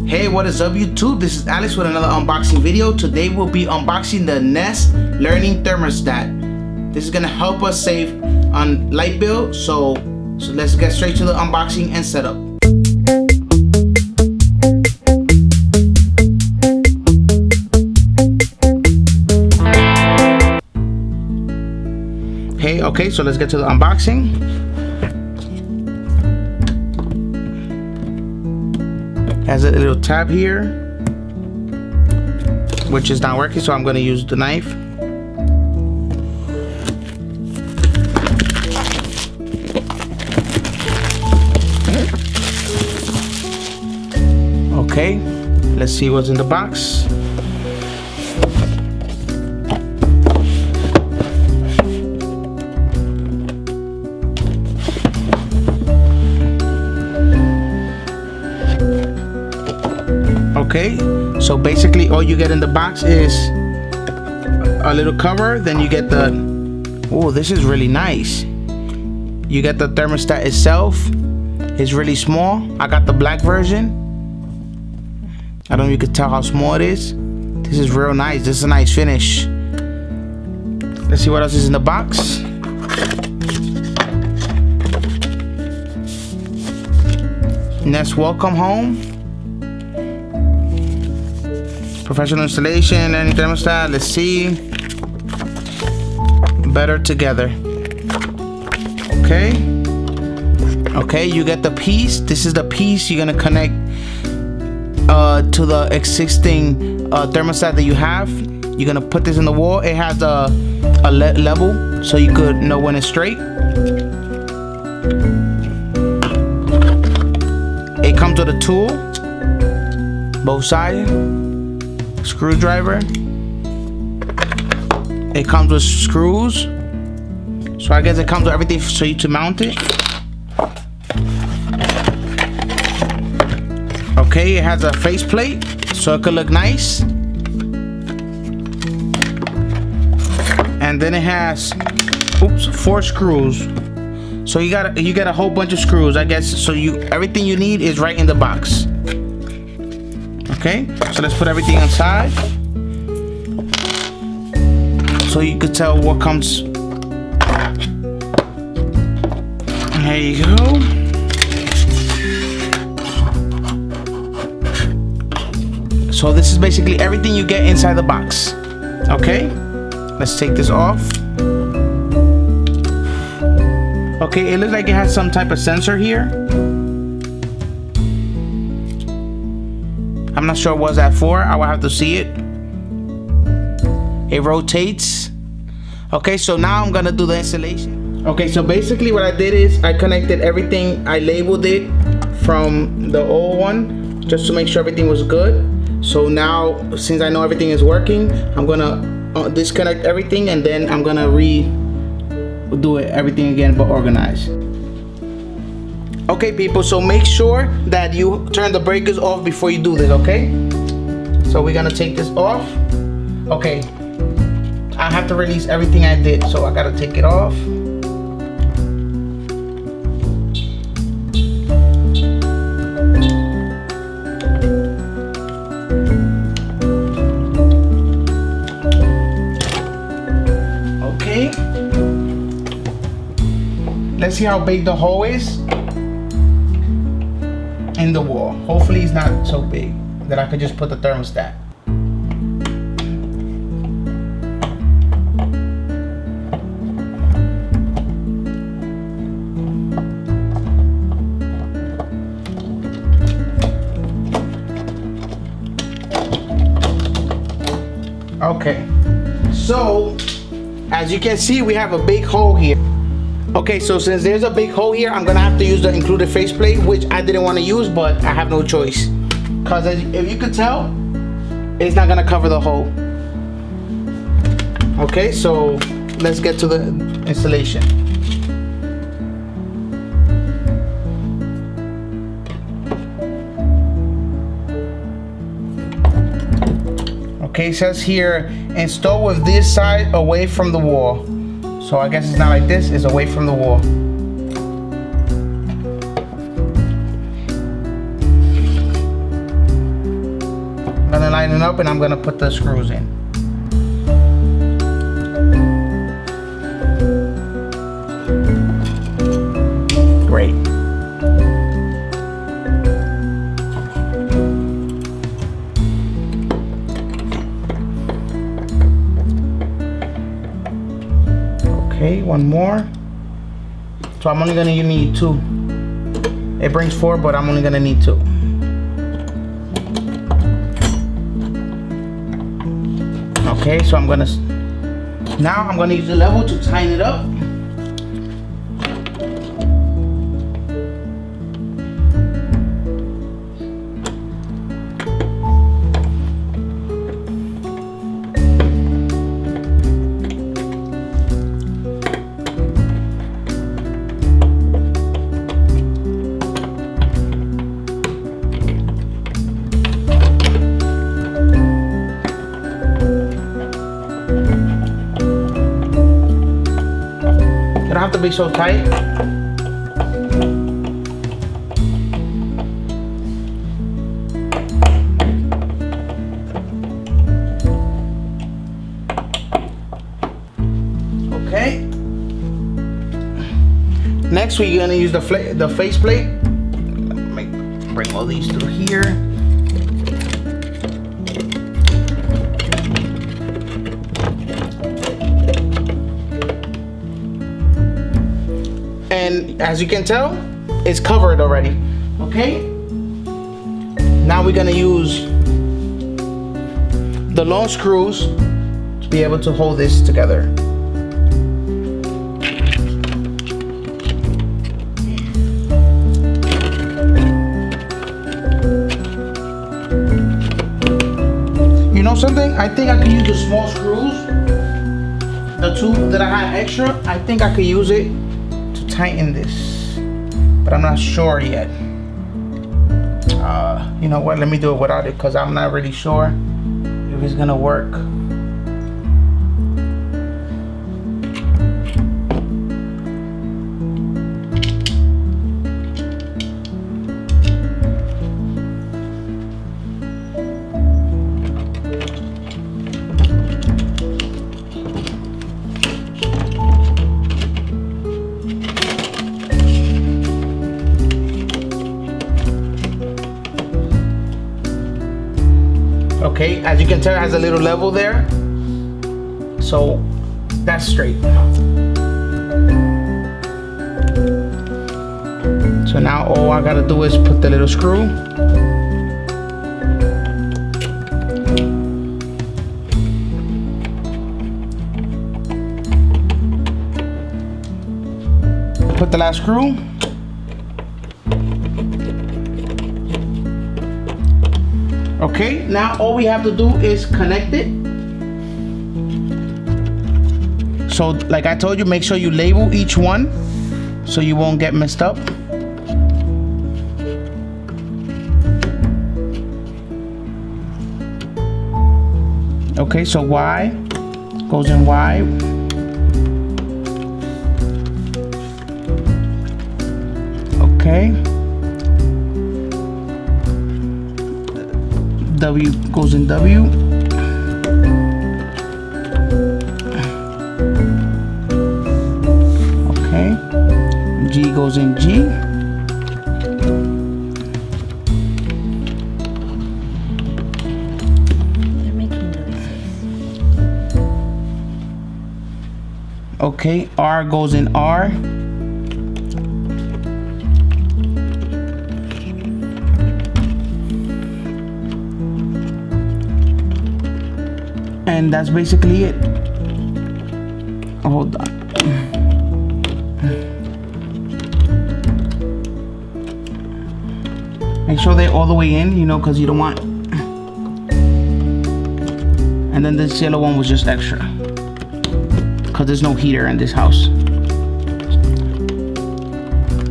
Hey, what is up YouTube? This is Alex with another unboxing video. Today we'll be unboxing the Nest Learning Thermostat. This is gonna help us save on light bill. So let's get straight to the unboxing and setup. Hey, okay, so let's get to the unboxing. Has a little tab here, which is not working, so I'm going to use the knife. Okay, let's see what's in the box. Okay, so basically all you get in the box is a little cover, then you get the, oh, this is really nice. You get the thermostat itself. It's really small. I got the black version. I don't know if you could tell how small it is. This is real nice. This is a nice finish. Let's see what else is in the box. Nest Welcome Home. Professional installation, learning thermostat. Let's see. Better together. Okay. Okay, you get the piece. This is the piece you're gonna connect to the existing thermostat that you have. You're gonna put this in the wall. It has a level, so you could know when it's straight. It comes with a tool, both sides. Screwdriver. It comes with screws, so I guess it comes with everything for you to mount it. Okay, it has a faceplate so it could look nice, and then it has 4 screws. So you get a whole bunch of screws, I guess. So everything you need is right in the box. Okay, so let's put everything inside so you could tell what comes. There you go. So this is basically everything you get inside the box. Okay, let's take this off. Okay, it looks like it has some type of sensor here. I'm not sure what that for. I will have to see it. It rotates. Okay, so now I'm gonna do the installation. Okay, so basically what I did is I connected everything. I labeled it from the old one just to make sure everything was good. So now, since I know everything is working, I'm gonna disconnect everything, and then I'm gonna redo everything again, but organized. Okay people, so make sure that you turn the breakers off before you do this, okay? So we're gonna take this off. Okay, I have to release everything I did, so I gotta take it off. Okay, let's see how big the hole is in the wall. Hopefully it's not so big that I could just put the thermostat. Okay, so as you can see, we have a big hole here. Okay, so since there's a big hole here, I'm gonna have to use the included faceplate, which I didn't want to use, but I have no choice. Because if you could tell, it's not gonna cover the hole. Okay, so let's get to the installation. Okay, it says here, install with this side away from the wall. So I guess it's not like this, it's away from the wall. tighten up and I'm gonna put the screws in. Great. Okay, one more. So I'm only gonna need 2. It brings 4, but I'm only gonna need 2. Okay, so I'm gonna use the level to tighten it up. Have to be so tight. Okay. Next, we're gonna use the faceplate. Let me bring all these through here. And as you can tell, it's covered already. Okay? Now we're gonna use the long screws to be able to hold this together. You know something? I think I can use the small screws. The 2 that I had extra, I think I could use it tighten this, but I'm not sure yet. You know what, let me do it without it because I'm not really sure if it's gonna work. Okay, as you can tell, it has a little level there, so that's straight. So now all I gotta do is put the little screw. Put the last screw. Okay, now all we have to do is connect it. So like I told you, make sure you label each one so you won't get messed up. Okay, so Y goes in Y. Okay. W goes in W. Okay. G goes in G. They're making noises. Okay, R goes in R. And that's basically it. Hold on. Make sure they're all the way in, you know, because you don't want. And then this yellow one was just extra, because there's no heater in this house.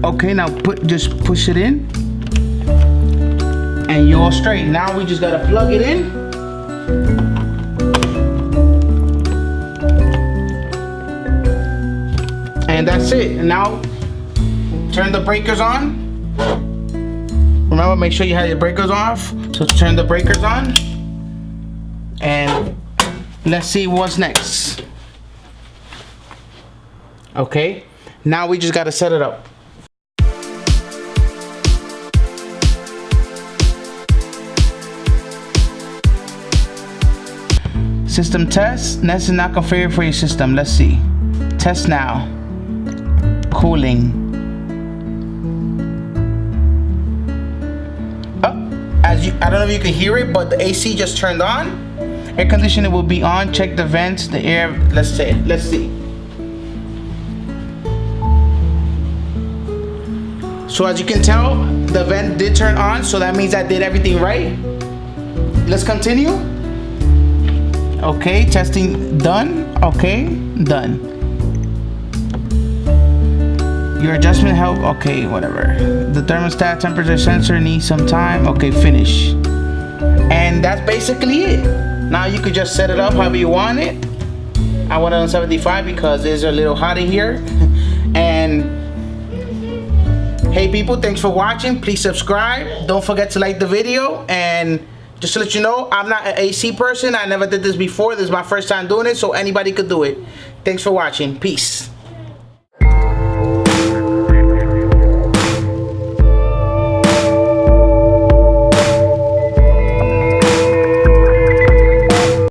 Okay, now just push it in, and you're all straight. Now we just gotta plug it in. And that's it. And now turn the breakers on. Remember, make sure you have your breakers off. So turn the breakers on. And let's see what's next. Okay, now we just gotta set it up. System test. Nest is not configured for your system. Let's see. Test now. Cooling. Oh, I don't know if you can hear it, but the AC just turned on. Air conditioner will be on. Check the vents. The air. Let's see. So as you can tell, the vent did turn on. So that means I did everything right. Let's continue. Okay, testing done. Okay, done. Your adjustment help. Okay, whatever. The thermostat temperature sensor needs some time. Okay, finish. And that's basically it. Now you could just set it up however you want it. I want it on 75 because it's a little hot in here. And hey people, thanks for watching. Please subscribe. Don't forget to like the video. And just to let you know, I'm not an AC person. I never did this before. This is my first time doing it, so anybody could do it. Thanks for watching. Peace.